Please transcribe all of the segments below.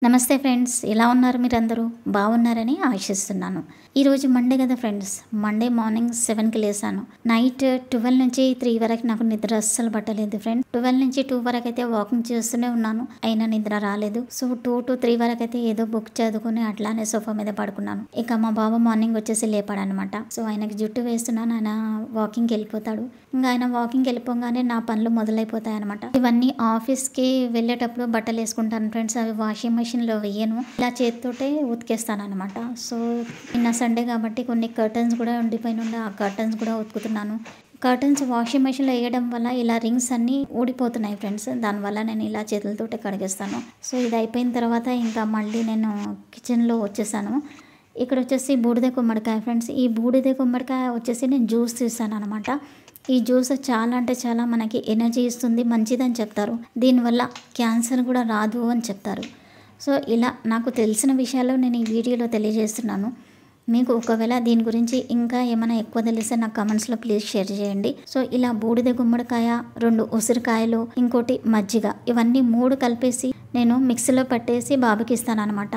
నమస్తే ఫ్రెండ్స్, ఎలా ఉన్నారు? మీరందరూ బాగున్నారని ఆశిస్తున్నాను. ఈరోజు మండే కదా ఫ్రెండ్స్. మండే మార్నింగ్ 7కి లేసాను. నైట్ 12 నుంచి 3 వరకు నాకు నిద్ర అస్సలు పట్టలేదు ఫ్రెండ్స్. 12 నుంచి 2 వరకు అయితే వాకింగ్ చేస్తూనే ఉన్నాను, అయినా నిద్ర రాలేదు. సో 2 to 3 వరకు అయితే ఏదో బుక్ చదువుకుని అట్లానే సోఫా మీద పడుకున్నాను. ఇక మా బాబు మార్నింగ్ వచ్చేసి లేపాడనమాట. సో ఆయనకి జుట్టు వేస్తున్నాను, ఆయన వాకింగ్కి వెళ్ళిపోతాడు. ఇంకా ఆయన వాకింగ్కి వెళ్ళిపోగానే నా పనులు మొదలైపోతాయి అనమాట. ఇవన్నీ ఆఫీస్కి వెళ్ళేటప్పుడు బట్టలు వేసుకుంటాను ఫ్రెండ్స్. అవి వాషింగ్ మెషిన్లో వేయను, ఇలా చేతితోటే ఉతికేస్తాను అనమాట. సో నిన్న సండే కాబట్టి కొన్ని కర్టన్స్ కూడా ఉండిపోయిన ఉండే, ఆ కర్టన్స్ కూడా ఉతుకుతున్నాను. కర్టన్స్ వాషింగ్ మెషిన్లో వేయడం వల్ల ఇలా రింగ్స్ అన్నీ ఊడిపోతున్నాయి ఫ్రెండ్స్. దానివల్ల నేను ఇలా చేతులతోటే కడిగేస్తాను. సో ఇది అయిపోయిన తర్వాత ఇంకా మళ్ళీ నేను కిచెన్లో వచ్చేసాను. ఇక్కడ వచ్చేసి బూడిద గుమ్మడికాయ ఫ్రెండ్స్. ఈ బూడిద గుమ్మడికాయ వచ్చేసి నేను జ్యూస్ తీసాను అనమాట. ఈ జ్యూస్ చాలా అంటే చాలా మనకి ఎనర్జీ ఇస్తుంది, మంచిదని చెప్తారు. దీనివల్ల క్యాన్సర్ కూడా రాదు అని చెప్తారు. సో ఇలా నాకు తెలిసిన విషయాలు నేను ఈ వీడియోలో తెలియజేస్తున్నాను. మీకు ఒకవేళ దీని గురించి ఇంకా ఏమైనా ఎక్కువ తెలిస్తే నాకు కమెంట్స్లో ప్లీజ్ షేర్ చేయండి. సో ఇలా బూడిద గుమ్మడికాయ, 2 ఉసిరికాయలు, ఇంకోటి మజ్జిగ, ఇవన్నీ 3 కలిపేసి నేను మిక్సీలో పట్టేసి బాబుకి ఇస్తాను అనమాట.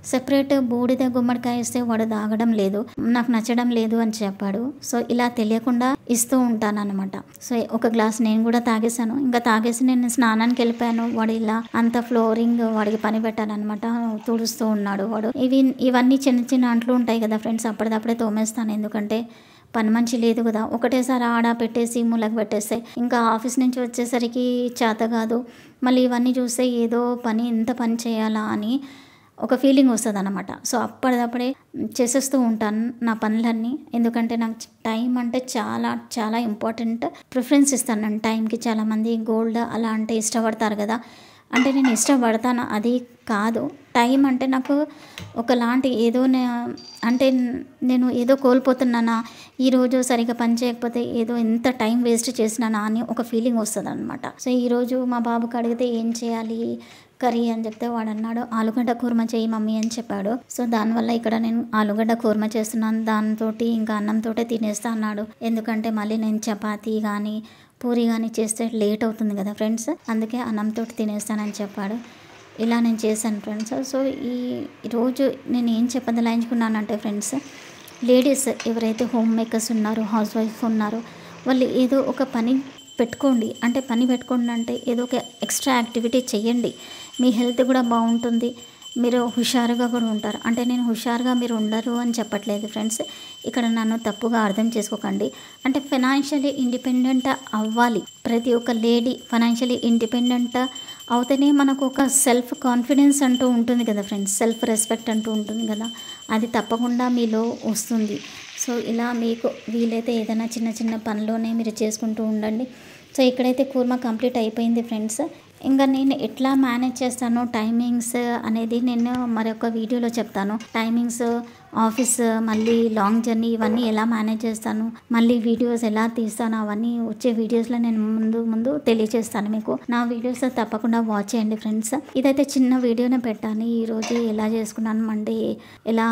సెపరేట్ బూడిద గుమ్మడికాయ ఇస్తే వాడు తాగడం లేదు, నాకు నచ్చడం లేదు అని చెప్పాడు. సో ఇలా తెలియకుండా ఇస్తూ ఉంటాను అనమాట. సో ఒక గ్లాస్ నేను కూడా తాగేసాను. ఇంకా తాగేసి నేను స్నానానికి వెళ్ళిపోయాను. వాడు ఇలా అంత ఫ్లోరింగ్ వాడికి పని పెట్టాలన్నమాట, తుడుస్తూ ఉన్నాడు వాడు. ఇవన్నీ చిన్న చిన్న అంట్లు ఉంటాయి కదా ఫ్రెండ్స్, అప్పటిదప్పుడే తోమేస్తాను. ఎందుకంటే పని మంచి లేదు కదా, ఒకటేసారి ఆడ పెట్టేసి మూలకు పెట్టేస్తే ఇంకా ఆఫీస్ నుంచి వచ్చేసరికి చేత కాదు. మళ్ళీ ఇవన్నీ చూస్తే ఏదో పని, ఇంత పని చేయాలా అని ఒక ఫీలింగ్ వస్తుంది అనమాట. సో అప్పటిదప్పుడే చేసేస్తూ ఉంటాను నా పనులన్నీ. ఎందుకంటే నాకు టైం అంటే చాలా చాలా ఇంపార్టెంట్, ప్రిఫరెన్స్ ఇస్తాను నేను టైంకి. చాలామంది గోల్డ్ అలా అంటే ఇష్టపడతారు కదా, అంటే నేను ఇష్టపడతాను అది కాదు. టైం అంటే నాకు ఒకలాంటి ఏదో అంటే నేను ఏదో కోల్పోతున్నానా, ఈరోజు సరిగ్గా పని చేయకపోతే ఏదో ఎంత టైం వేస్ట్ చేసినానా అని ఒక ఫీలింగ్ వస్తుంది అనమాట. సో ఈరోజు మా బాబుకి అడిగితే ఏం చేయాలి కర్రీ అని చెప్తే వాడు అన్నాడు ఆలుగడ్డ కూర్మ చేయి మమ్మీ అని చెప్పాడు. సో దానివల్ల ఇక్కడ నేను ఆలుగడ్డ కూర్మ చేస్తున్నాను. దాంతో ఇంకా అన్నంతో తినేస్తా అన్నాడు. ఎందుకంటే మళ్ళీ నేను చపాతీ కానీ పూరి కానీ చేస్తే లేట్ అవుతుంది కదా ఫ్రెండ్స్, అందుకే అన్నంతో తినేస్తానని చెప్పాడు. ఇలా నేను చేశాను ఫ్రెండ్స్. సో ఈ రోజు నేను ఏం చెప్పదలాయించుకున్నానంటే ఫ్రెండ్స్, లేడీస్ ఎవరైతే హోమ్ మేకర్స్ ఉన్నారో, హౌస్ వైఫ్ ఉన్నారో, వాళ్ళు ఏదో ఒక పని పెట్టుకోండి. అంటే పని పెట్టుకోండి అంటే ఏదో ఒక ఎక్స్ట్రా యాక్టివిటీ చేయండి. మీ హెల్త్ కూడా బాగుంటుంది, మీరు హుషారుగా కూడా ఉంటారు. అంటే నేను హుషారుగా మీరు ఉండరు అని చెప్పట్లేదు ఫ్రెండ్స్, ఇక్కడ నన్ను తప్పుగా అర్థం చేసుకోకండి. అంటే ఫైనాన్షియలీ ఇండిపెండెంట్ అవ్వాలి. ప్రతి ఒక్క లేడీ ఫైనాన్షియలీ ఇండిపెండెంట్ అవుతేనే మనకు ఒక సెల్ఫ్ కాన్ఫిడెన్స్ అంటూ ఉంటుంది కదా ఫ్రెండ్స్, సెల్ఫ్ రెస్పెక్ట్ అంటూ ఉంటుంది కదా, అది తప్పకుండా మీలో వస్తుంది. సో ఇలా మీకు వీలైతే ఏదైనా చిన్న చిన్న పనిలోనే మీరు చేసుకుంటూ ఉండండి. సో ఇక్కడైతే కూర్మ కంప్లీట్ అయిపోయింది ఫ్రెండ్స్. ఇంకా నేను ఎట్లా మేనేజ్ చేస్తాను టైమింగ్స్ అనేది నేను మరొక వీడియోలో చెప్తాను. టైమింగ్స్, ఆఫీస్, మళ్ళీ లాంగ్ జర్నీ, ఇవన్నీ ఎలా మేనేజ్ చేస్తాను, మళ్ళీ వీడియోస్ ఎలా తీస్తాను, అవన్నీ వచ్చే వీడియోస్లో నేను ముందు తెలియజేస్తాను మీకు. నా వీడియోస్ తప్పకుండా వాచ్ చేయండి ఫ్రెండ్స్. ఇదైతే చిన్న వీడియోనే పెట్టాను, ఈరోజు ఎలా చేసుకున్నాను, మండే ఎలా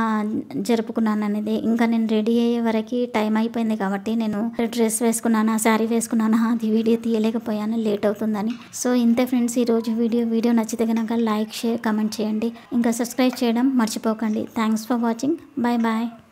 జరుపుకున్నాను అనేది. ఇంకా నేను రెడీ అయ్యే వరకు టైం అయిపోయింది కాబట్టి నేను డ్రెస్ వేసుకున్నాను, శారీ వేసుకున్నాను, అది వీడియో తీయలేకపోయాను లేట్ అవుతుందని. సో ఇంతే ఫ్రెండ్స్ ఈరోజు వీడియో నచ్చితే కనుక లైక్, షేర్, కమెంట్ చేయండి. ఇంకా సబ్స్క్రైబ్ చేయడం మర్చిపోకండి. Thanks for watching. Bye bye.